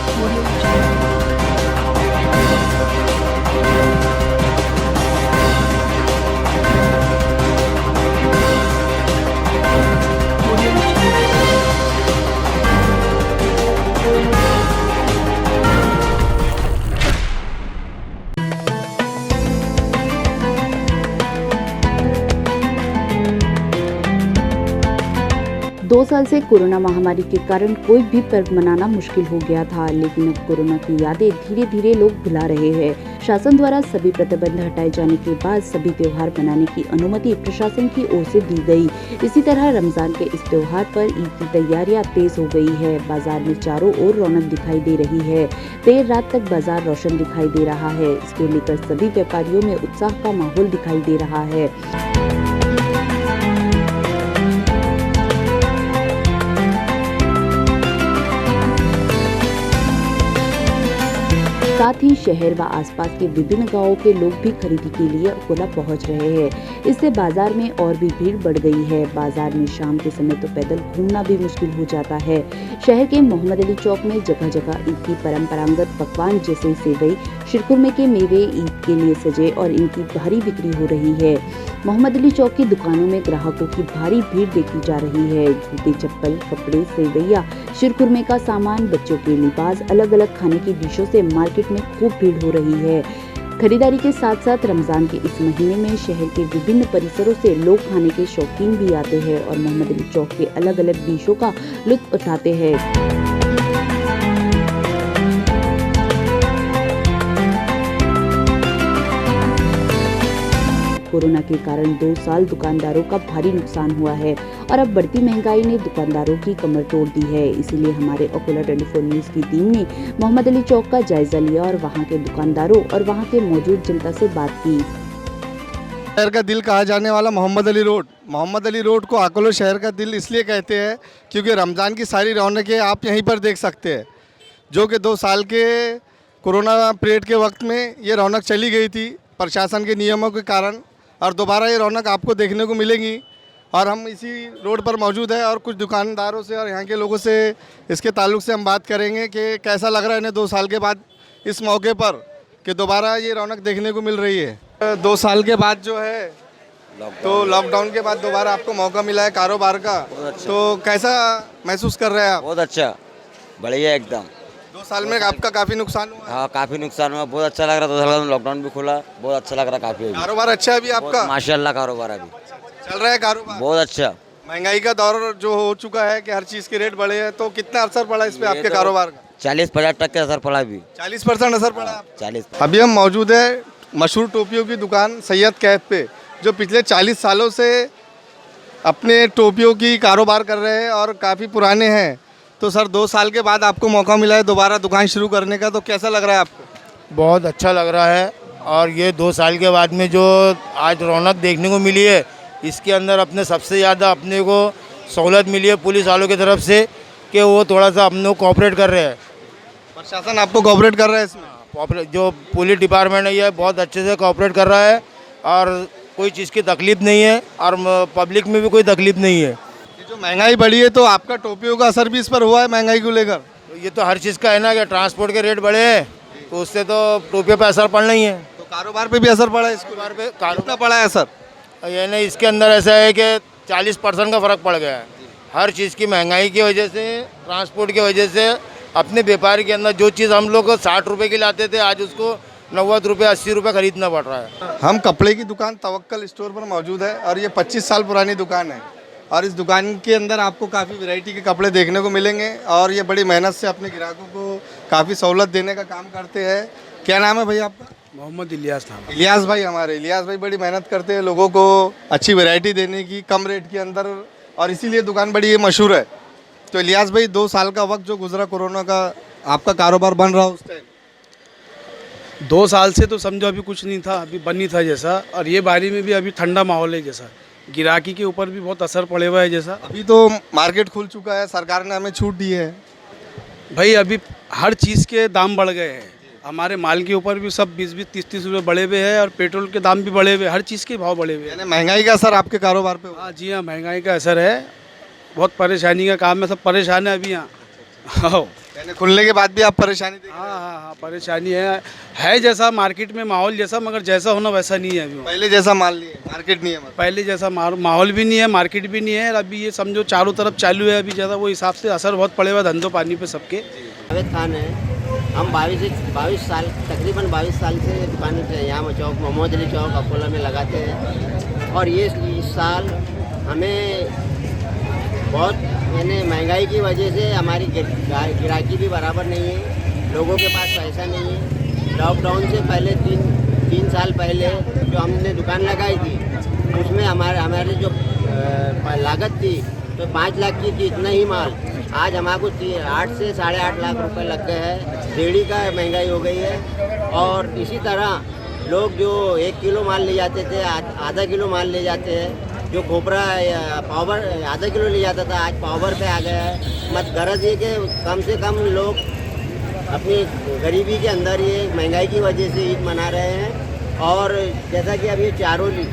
Audio Jungle. Audio Jungle. 2 साल से corona महामारी के कारण कोई भी पर्व मनाना मुश्किल हो गया था, लेकिन अब कोरोना की यादें धीरे धीरे लोग भुला रहे हैं। शासन द्वारा सभी प्रतिबंध हटाए जाने के बाद सभी त्योहार मनाने की अनुमति प्रशासन की ओर से दी गई। इसी तरह रमजान के इस त्योहार पर ईद की तैयारियां तेज हो गई है। बाजार में चारों ओर रौनक दिखाई दे रही है। देर रात तक बाजार रोशन दिखाई दे रहा है। इसको लेकर सभी व्यापारियों में उत्साह का माहौल दिखाई दे रहा है। साथ ही शहर व आसपास के विभिन्न गांवों के लोग भी खरीदी के लिए अकोला पहुंच रहे हैं। इससे बाजार में और भी भीड़ बढ़ गई है। बाजार में शाम के समय तो पैदल घूमना भी मुश्किल हो जाता है। शहर के मोहम्मद अली चौक में जगह जगह ईद की परंपरागत पकवान जैसे सेवई, शिरकुर्मे के मेवे ईद के लिए सजे और इनकी भारी बिक्री हो रही है। मोहम्मद अली चौक की दुकानों में ग्राहकों की भारी भीड़ देखी जा रही है। जूते, चप्पल, कपड़े, सेवैया, शिरकुर्मे का सामान, बच्चों के लिबास, अलग अलग खाने की डिशों से मार्केट में खूब भीड़ हो रही है। खरीदारी के साथ साथ रमजान के इस महीने में शहर के विभिन्न परिसरों से लोग खाने के शौकीन भी आते हैं और मोहम्मद अली चौक के अलग अलग डिशों का लुत्फ उठाते हैं। कोरोना के कारण 2 साल दुकानदारों का भारी नुकसान हुआ है और अब बढ़ती महंगाई ने दुकानदारों की कमर तोड़ दी है। इसीलिए हमारे अकोला टेलीफोन न्यूज की टीम ने मोहम्मद अली चौक का जायजा लिया और वहां के दुकानदारों और वहां के मौजूद जनता से बात की। शहर का दिल कहा जाने वाला मोहम्मद अली रोड को अकोला शहर का दिल इसलिए कहते हैं क्योंकि रमज़ान की सारी रौनकें आप यहीं पर देख सकते हैं। जो कि 2 साल के कोरोना पीरियड के वक्त में ये रौनक चली गई थी प्रशासन के नियमों के कारण, और दोबारा ये रौनक आपको देखने को मिलेगी। और हम इसी रोड पर मौजूद है और कुछ दुकानदारों से और यहाँ के लोगों से इसके ताल्लुक से हम बात करेंगे कि कैसा लग रहा है इन्हें 2 साल के बाद इस मौके पर कि दोबारा ये रौनक देखने को मिल रही है। 2 साल के बाद जो है तो लॉकडाउन के बाद दोबारा आपको मौका मिला है कारोबार का, तो कैसा महसूस कर रहे हैं आप? बहुत अच्छा, बढ़िया एकदम। 2 साल में आपका काफ़ी नुकसान हुआ? हाँ, काफ़ी नुकसान हुआ। बहुत अच्छा लग रहा था। 2 साल का लॉकडाउन भी खुला, बहुत अच्छा लग रहा काफ़ी। कारोबार अच्छा है अभी आपका? माशाल्लाह कारोबार अभी चल रहा है कारोबार बहुत अच्छा। महंगाई का दौर जो हो चुका है कि हर चीज़ के रेट बढ़े हैं, तो कितना असर पड़ा इस पे आपके कारोबार का? 40-50% असर पड़ा अभी। 40% असर पड़ा? 40। अभी हम मौजूद है मशहूर टोपियों की दुकान सैयद कैफ पे, जो पिछले 40 सालों से अपने टोपियों की कारोबार कर रहे हैं और काफ़ी पुराने हैं। तो सर 2 साल के बाद आपको मौका मिला है दोबारा दुकान शुरू करने का, तो कैसा लग रहा है आपको? बहुत अच्छा लग रहा है। और ये 2 साल के बाद में जो आज रौनक देखने को मिली है, इसके अंदर अपने सबसे ज़्यादा अपने को सहूलत मिली है पुलिस वालों की तरफ से कि वो थोड़ा सा अपने को कोऑपरेट कर रहे हैं। प्रशासन आपको कोऑपरेट कर रहा है इसमें? जो पुलिस डिपार्टमेंट है ये बहुत अच्छे से कोऑपरेट कर रहा है और कोई चीज़ की तकलीफ़ नहीं है और पब्लिक में भी कोई तकलीफ़ नहीं है। जो महंगाई बढ़ी है तो आपका टोपियों का असर भी इस पर हुआ है महंगाई को लेकर? ये तो हर चीज़ का है ना कि ट्रांसपोर्ट के रेट बढ़े हैं तो उससे तो टोपियों पर असर पड़ना ही है। तो कारोबार पे भी असर पड़ा है? इसको कितना पड़ा है असर? ये नहीं, इसके अंदर ऐसा है कि 40% का फ़र्क पड़ गया है। हर चीज़ की महंगाई की वजह से, ट्रांसपोर्ट की वजह से अपने व्यापार के अंदर जो चीज़ हम लोग 60 रुपये की लाते थे आज उसको 90 रुपये 80 रुपये खरीदना पड़ रहा है। हम कपड़े की दुकान तवक्कल स्टोर पर मौजूद है और ये 25 साल पुरानी दुकान है और इस दुकान के अंदर आपको काफ़ी वैरायटी के कपड़े देखने को मिलेंगे और ये बड़ी मेहनत से अपने ग्राहकों को काफ़ी सहूलत देने का काम करते हैं। क्या नाम है भैया आपका? मोहम्मद इलियास नाम। इलियास भाई, हमारे इलियास भाई बड़ी मेहनत करते हैं लोगों को अच्छी वैरायटी देने की कम रेट के अंदर, और इसीलिए दुकान बड़ी ये मशहूर है। तो इलियास भाई 2 साल का वक्त जो गुजरा कोरोना का, आपका कारोबार बन रहा उस टाइम? 2 साल से तो समझो अभी कुछ नहीं था, अभी बन नहीं था जैसा, और ये बारी में भी अभी ठंडा माहौल है जैसा, गिराकी के ऊपर भी बहुत असर पड़े हुआ है जैसा। अभी तो मार्केट खुल चुका है, सरकार ने हमें छूट दी है भाई। अभी हर चीज़ के दाम बढ़ गए हैं, हमारे माल के ऊपर भी सब 20-20, 30-30 रुपये बढ़े हुए हैं और पेट्रोल के दाम भी बढ़े हुए, हर चीज़ के भाव बढ़े हुए हैं। महंगाई का असर आपके कारोबार पे? हाँ जी हाँ, महंगाई का असर है, बहुत परेशानी का काम है, सब परेशान है अभी यहाँ। यानी खुलने के बाद भी आप परेशानी देख रहे हैं? हाँ, परेशानी है जैसा मार्केट में माहौल जैसा, मगर जैसा होना वैसा नहीं है अभी। पहले जैसा माल नहीं है, मार्केट नहीं है मतलब। पहले जैसा माहौल भी नहीं है, मार्केट भी नहीं है। और अभी ये समझो चारों तरफ चालू है, अभी ज़्यादा वो हिसाब से असर बहुत पड़ेगा धंधों पानी पे सबके। जावेद खान है। हम 22 साल तकरीबन 22 साल से दुकान यहाँ चौक मोहम्मद अली चौक अकोला में लगाते हैं। और ये इस साल हमें बहुत यानी महंगाई की वजह से हमारी गिराकी भी बराबर नहीं है, लोगों के पास पैसा नहीं है। लॉकडाउन से पहले तीन साल पहले जो हमने दुकान लगाई थी उसमें हमारे जो लागत थी तो 5 लाख की थी, इतना ही माल। आज हमारे को 8 से 8.5 लाख रुपए लग गए हैं। डेढ़ी का महंगाई हो गई है। और इसी तरह लोग जो 1 किलो माल ले जाते थे आधा किलो माल ले जाते हैं। जो खोपरा पावर आधा किलो ले जाता था आज पावर पे आ गया है। मत गरज ये कि कम से कम लोग अपनी गरीबी के अंदर ये महंगाई की वजह से ईद मना रहे हैं। और जैसा कि अभी चारोली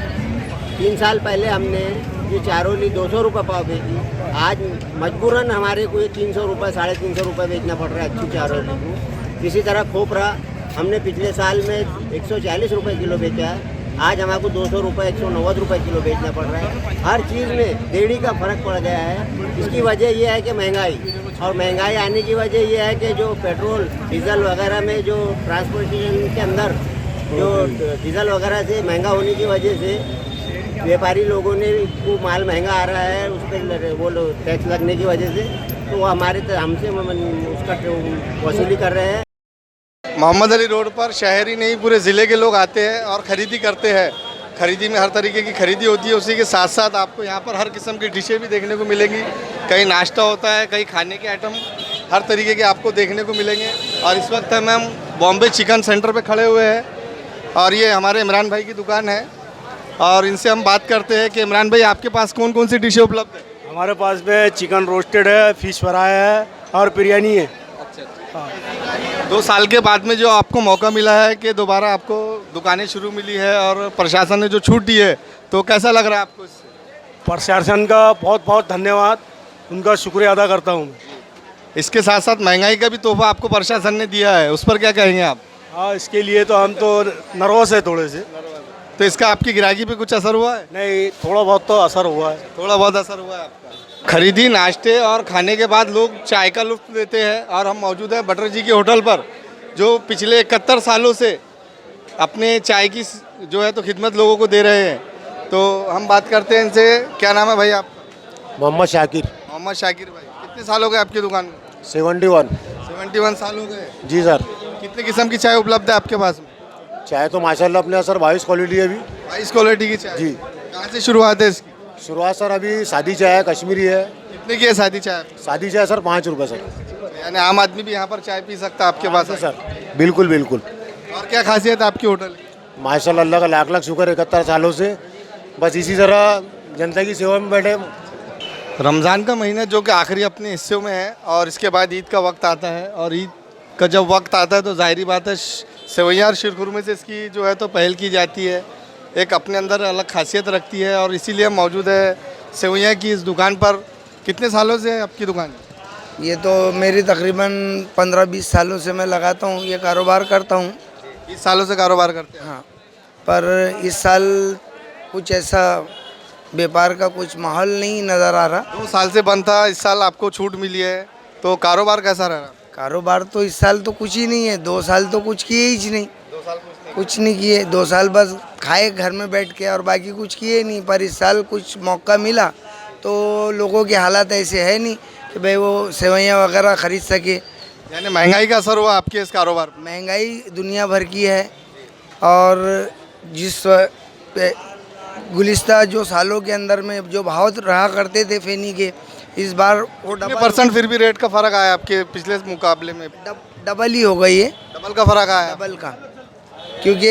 3 साल पहले हमने ये चारोली 200 रुपये पाव बेची, आज मजबूरन हमारे को ये 300 रुपये 350 रुपये बेचना पड़ रहा है अच्छी चारोली को। इसी तरह खोपरा हमने पिछले साल में 140 रुपये किलो बेचा है, आज हमारे को 200 रुपये 190 रुपये किलो बेचना पड़ रहा है। हर चीज़ में डेढ़ी का फ़र्क पड़ गया है। इसकी वजह यह है कि महंगाई, और महंगाई आने की वजह यह है कि जो पेट्रोल डीजल वगैरह में जो ट्रांसपोर्टेशन के अंदर जो डीजल वगैरह से महंगा होने की वजह से व्यापारी लोगों ने को माल महंगा आ रहा है, उस पर वो टैक्स लगने की वजह से तो वो हमसे उसका वसूली कर रहे हैं। मोहम्मद अली रोड पर शहरी नहीं पूरे ज़िले के लोग आते हैं और ख़रीदी करते हैं। खरीदी में हर तरीके की खरीदी होती है। उसी के साथ साथ आपको यहाँ पर हर किस्म की डिशें भी देखने को मिलेंगी। कहीं नाश्ता होता है, कहीं खाने के आइटम हर तरीके के आपको देखने को मिलेंगे। और इस वक्त हम बॉम्बे चिकन सेंटर पे खड़े हुए हैं और ये हमारे इमरान भाई की दुकान है और इनसे हम बात करते हैं कि इमरान भाई आपके पास कौन कौन सी डिशें उपलब्ध है? हमारे पास में चिकन रोस्टेड है, फिश फ्राई है और बिरयानी है। 2 साल के बाद में जो आपको मौका मिला है कि दोबारा आपको दुकानें शुरू मिली है और प्रशासन ने जो छूट दी है, तो कैसा लग रहा है आपको इससे? प्रशासन का बहुत बहुत धन्यवाद, उनका शुक्रिया अदा करता हूँ। इसके साथ साथ महंगाई का भी तोहफा आपको प्रशासन ने दिया है, उस पर क्या कहेंगे आप? हाँ, इसके लिए तो हम तो नर्वस है थोड़े से। तो इसका आपकी गिराकी पे कुछ असर हुआ है? नहीं, थोड़ा बहुत तो असर हुआ है। थोड़ा बहुत असर हुआ है आपका। खरीदी, नाश्ते और खाने के बाद लोग चाय का लुत्फ लेते हैं और हम मौजूद हैं बटर जी के होटल पर, जो पिछले 71 सालों से अपने चाय की जो है तो खिदमत लोगों को दे रहे हैं। तो हम बात करते हैं इनसे। क्या नाम है भाई आपका? मोहम्मद शाकिर। मोहम्मद शाकिर भाई, कितने साल हो गए आपकी दुकान में? 71 साल हो गए। जी सर। कितने किस्म की चाय उपलब्ध है आपके पास में? चाय तो माशाल्लाह अपने सर 22 क्वालिटी है अभी। 22 क्वालिटी की चाय जी। कहाँ से शुरुआत है इसकी? शुरुआत सर अभी सादी चाय है, कश्मीरी है। कितने की है सादी चाय? सादी चाय सर 5 रुपये सर। यानी आम आदमी भी यहाँ पर चाय पी सकता है आपके पास है? सर बिल्कुल बिल्कुल। और क्या खासियत है आपकी होटल की? माशाल्लाह अल्लाह का लाख लाख शुक्र 71 सालों से बस इसी तरह जनता की सेवा में बैठे। रमज़ान का महीना जो कि आखिरी अपने हिस्सों में है और इसके बाद ईद का वक्त आता है और ईद का जब वक्त आता है तो ज़ाहिरी बात है सेवैयाँ और शीरखुरमे से इसकी जो है तो पहल की जाती है। एक अपने अंदर अलग खासियत रखती है और इसीलिए हम मौजूद है सेवैयाँ की इस दुकान पर। कितने सालों से है आपकी दुकान? ये तो मेरी तकरीबन 15-20 सालों से मैं लगाता हूँ, ये कारोबार करता हूँ। 20 सालों से कारोबार करते हैं? हाँ, पर इस साल कुछ ऐसा व्यापार का कुछ माहौल नहीं नज़र आ रहा। 2 साल से बंद था, इस साल आपको छूट मिली है, तो कारोबार कैसा रहा? कारोबार तो इस साल तो कुछ ही नहीं है। 2 साल तो कुछ किए ही नहीं। 2 साल कुछ नहीं किए। 2 साल बस खाए घर में बैठ के और बाकी कुछ किए नहीं। पर इस साल कुछ मौका मिला तो लोगों के हालात ऐसे है नहीं कि भाई वो सेवैयाँ वगैरह ख़रीद सके। यानी महंगाई का असर हुआ आपके इस कारोबार पर? महंगाई दुनिया भर की है और जिस गुलिस्ता जो सालों के अंदर में जो भाव रहा करते थे फेनी के, इस बार वो % फिर भी रेट का फ़र्क आया आपके पिछले मुकाबले में? डबल ही हो गई है। डबल का फ़र्क आया? डबल का, क्योंकि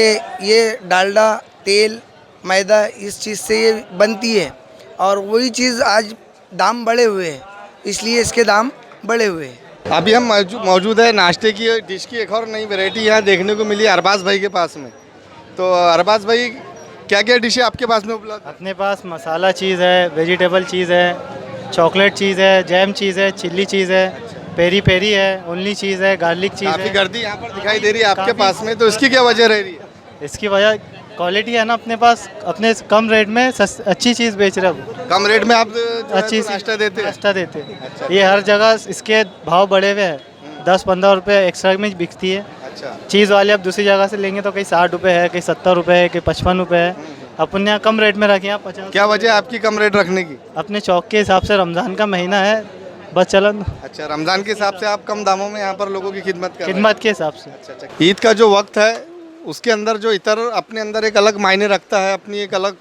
ये डालडा, तेल, मैदा इस चीज़ से ये बनती है और वही चीज़ आज दाम बढ़े हुए हैं, इसलिए इसके दाम बढ़े हुए हैं। अभी हम मौजूद है नाश्ते की डिश की एक और नई वैरायटी यहाँ देखने को मिली अरबाज भाई के पास में। तो अरबाज भाई, क्या क्या डिश है आपके पास में उपलब्ध? अपने पास मसाला चीज़ है, वेजिटेबल चीज़ है, चॉकलेट चीज़ है, जैम चीज़ है, चिल्ली चीज़ है पेरी पेरी है, ओनली चीज़ है, गार्लिक चीज़ काफ़ी है। गर्दी यहाँ पर दिखाई दे रही है आपके काफ़ी- पास में, तो इसकी क्या वजह रह रही है? इसकी वजह क्वालिटी है ना, अपने पास अपने कम रेट में अच्छी चीज़ बेच रहे हैं। कम रेट में आप जो है अच्छी तो नाश्ता देते हैं? नाश्ता देते हैं। अच्छा। ये हर जगह इसके भाव बढ़े हुए हैं, 10-15 रुपये एक्स्ट्रा में बिकती है। अच्छा। चीज़ वाले अब दूसरी जगह से लेंगे तो कहीं 60 रुपये है, कहीं 70 रुपये है, कहीं 55 रुपये है। अपन यहाँ कम रेट में रखे हैं 50। क्या वजह है आपकी कम रेट रखने की? अपने चौक के हिसाब से रमज़ान का महीना है, बस चलन अच्छा, रमज़ान के हिसाब से आप कम दामों में यहाँ पर लोगों की खिदमत कर रहे हैं। खिदमत के हिसाब से। अच्छा। ईद का जो वक्त है उसके अंदर जो इतर अपने अंदर एक अलग मायने रखता है, अपनी एक अलग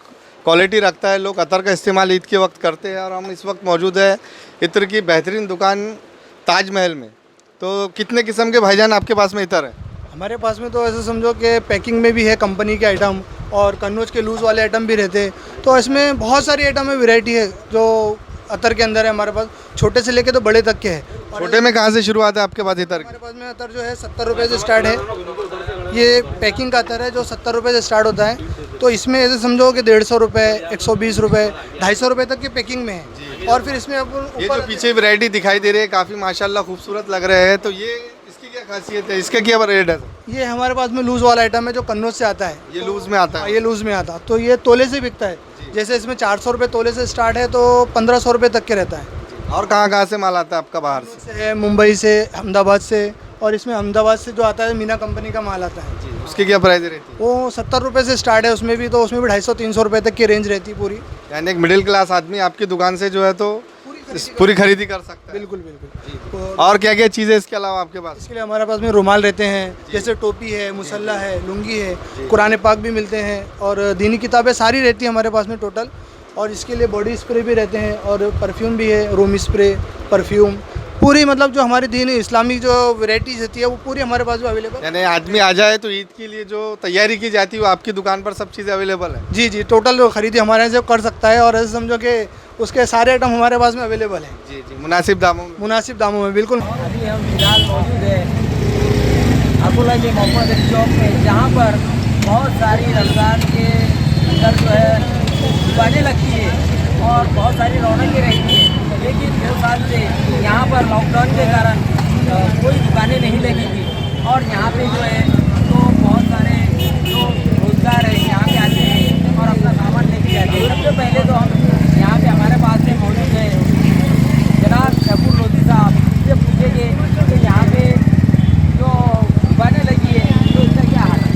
क्वालिटी रखता है। लोग अतर का इस्तेमाल ईद के वक्त करते हैं और हम इस वक्त मौजूद है इत्र की बेहतरीन दुकान ताजमहल में। तो कितने किस्म के भाईजान आपके पास में इतर है? हमारे पास में तो ऐसे समझो कि पैकिंग में भी है कंपनी के आइटम, और कन्नौज के लूज़ वाले आइटम भी रहते हैं। तो इसमें बहुत सारी आइटम है, वैरायटी है जो अतर के अंदर है हमारे पास, छोटे से लेके तो बड़े तक के हैं। छोटे में कहाँ से शुरुआत है आपके पास इतर की? हमारे पास में अतर जो है 70 रुपये से स्टार्ट है। ये पैकिंग का अतर है जो 70 रुपये से स्टार्ट होता है। तो इसमें ऐसे समझो कि 150 रुपये, 120 रुपये, 250 रुपये तक की पैकिंग में है। और फिर इसमें अपन ये जो पीछे वैरायटी दिखाई दे रही है काफ़ी माशाल्लाह खूबसूरत लग रहे हैं, तो ये इसकी क्या खासियत है, इसका क्या रेट है? ये हमारे पास में लूज़ वाला आइटम है जो कन्नौज से आता है। ये लूज़ में आता है? ये लूज़ में आता, तो ये तोले से बिकता है। जैसे इसमें 400 रुपये तोले से स्टार्ट है तो 1500 रुपये तक के रहता है। और कहाँ से माल आता है आपका बाहर से? मुंबई से, अहमदाबाद से, और इसमें अहमदाबाद से जो आता है मीना कंपनी का माल आता है। उसकी क्या प्राइस रहती है? वो 70 रुपये से स्टार्ट है उसमें भी, तो उसमें भी 250-300 रुपये तक की रेंज रहती है पूरी। यानी एक मिडिल क्लास आदमी आपकी दुकान से जो है तो पूरी खरीदी कर सकता है। बिल्कुल बिल्कुल। और क्या क्या चीज़ें इसके अलावा आपके पास? इसके लिए हमारे पास में रुमाल रहते हैं, जैसे टोपी है, मुसल्ला है, लुंगी है, कुरान पाक भी मिलते हैं, और दीनी किताबें सारी रहती है हमारे पास में टोटल। और इसके लिए बॉडी स्प्रे भी रहते हैं, और परफ्यूम भी है, रूम स्प्रे, परफ्यूम, पूरी मतलब जो हमारी दीनी इस्लामी जो वैराइटीज रहती है वो पूरी हमारे पास में अवेलेबल। यानी आदमी आ जाए तो ईद के लिए जो तैयारी की जाती है वो आपकी दुकान पर सब चीज़ें अवेलेबल है? जी जी, टोटल खरीदी हमारे यहाँ से कर सकता है, और ऐसे समझो कि उसके सारे आइटम हमारे पास में अवेलेबल हैं। जी जी, मुनासिब दामों में? मुनासिब दामों में, बिल्कुल। अभी हम फिलहाल मौजूद है अकोला के मोहम्मद अली चौक में, जहाँ पर बहुत सारी रमज़ान के अंदर जो है दुकानें लगती है और बहुत सारी रौनकें रहती है। लेकिन 2 साल से यहाँ पर लॉकडाउन के कारण कोई दुकानें नहीं लगी थी, और यहाँ पे जो है तो बहुत सारे जो रोजगार है यहाँ पे आते हैं और अपना सामान लेके जाते हैं। सबसे पहले तो हम यहाँ पे हमारे पास में मौजूद है जनाब शकुर लोधी साहब, इससे पूछेंगे कि यहाँ पे जो दुकानें लगी है तो इसका क्या हाल है?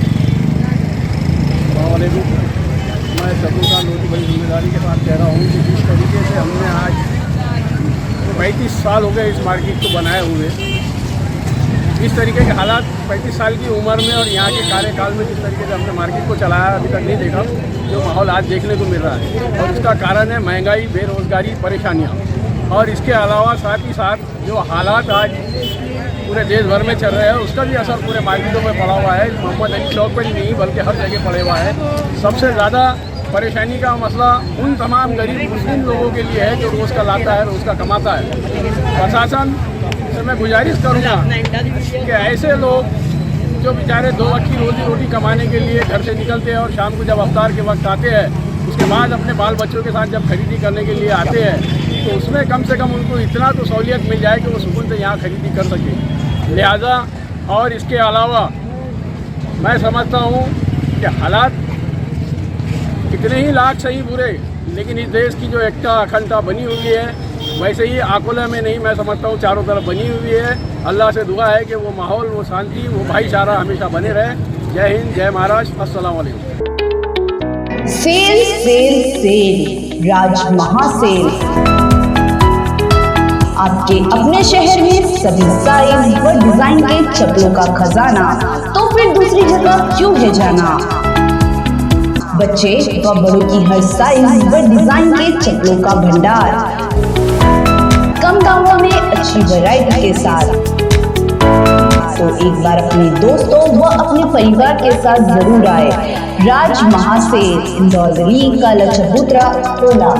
मैं शकुर खान लोधी बड़ी जिम्मेदारी के साथ कह रहा हूँ कि जिस तरीके से हमने आज 35 साल हो गए इस मार्केट को बनाए हुए, इस तरीके के हालात 35 साल की उम्र में और यहाँ के कार्यकाल में जिस तरीके से हमने मार्केट को चलाया अभी तक नहीं देखा जो माहौल आज देखने को मिल रहा है। और इसका कारण है महंगाई, बेरोज़गारी, परेशानियाँ, और इसके अलावा साथ ही साथ जो हालात आज पूरे देश भर में चल रहे हैं उसका भी असर पूरे मार्केटों में पड़ा हुआ है। मोहम्मद अली चौक पर ही नहीं बल्कि हर जगह पड़े हुआ है। सबसे ज़्यादा परेशानी का मसला उन तमाम गरीब मुस्लिम लोगों के लिए है जो रोज़ का लाता है, रोज़ का कमाता है। प्रशासन से मैं गुजारिश करूँगा कि ऐसे लोग जो बेचारे 2 वक्त की रोजी रोटी कमाने के लिए घर से निकलते हैं और शाम को जब अफ्तार के वक्त आते हैं, उसके बाद अपने बाल बच्चों के साथ जब खरीदी करने के लिए आते हैं, तो उसमें कम से कम उनको इतना तो सहूलियत मिल जाए कि वो सुकून से यहाँ खरीदी कर सके। लिहाजा और इसके अलावा मैं समझता हूँ कि हालात कितने ही लाख सही बुरे, लेकिन इस देश की जो एकता अखंडता बनी हुई है वैसे ही अकोला में नहीं, मैं समझता हूँ चारों तरफ बनी हुई है। अल्लाह से दुआ है कि वो माहौल, वो शांति, वो भाईचारा हमेशा बने रहे। जय हिंद, जय महाराष्ट्र, अस्सलाम वालेकुम। सेल सेल सेल, राज महासेल, आपके अपने शहर में सभी साइज व डिजाइन के चप्पलों का खजाना, तो फिर दूसरी जगह क्यों है जाना। बच्चे व बड़ों की हर साइज व डिजाइन के चप्पलों का भंडार, कम दामों में अच्छी वैरायटी के साथ। तो एक बार अपने दोस्तों व अपने परिवार के साथ जरूर आए। राज महासेल, इंदौर, काला चबूतरा, अकोला।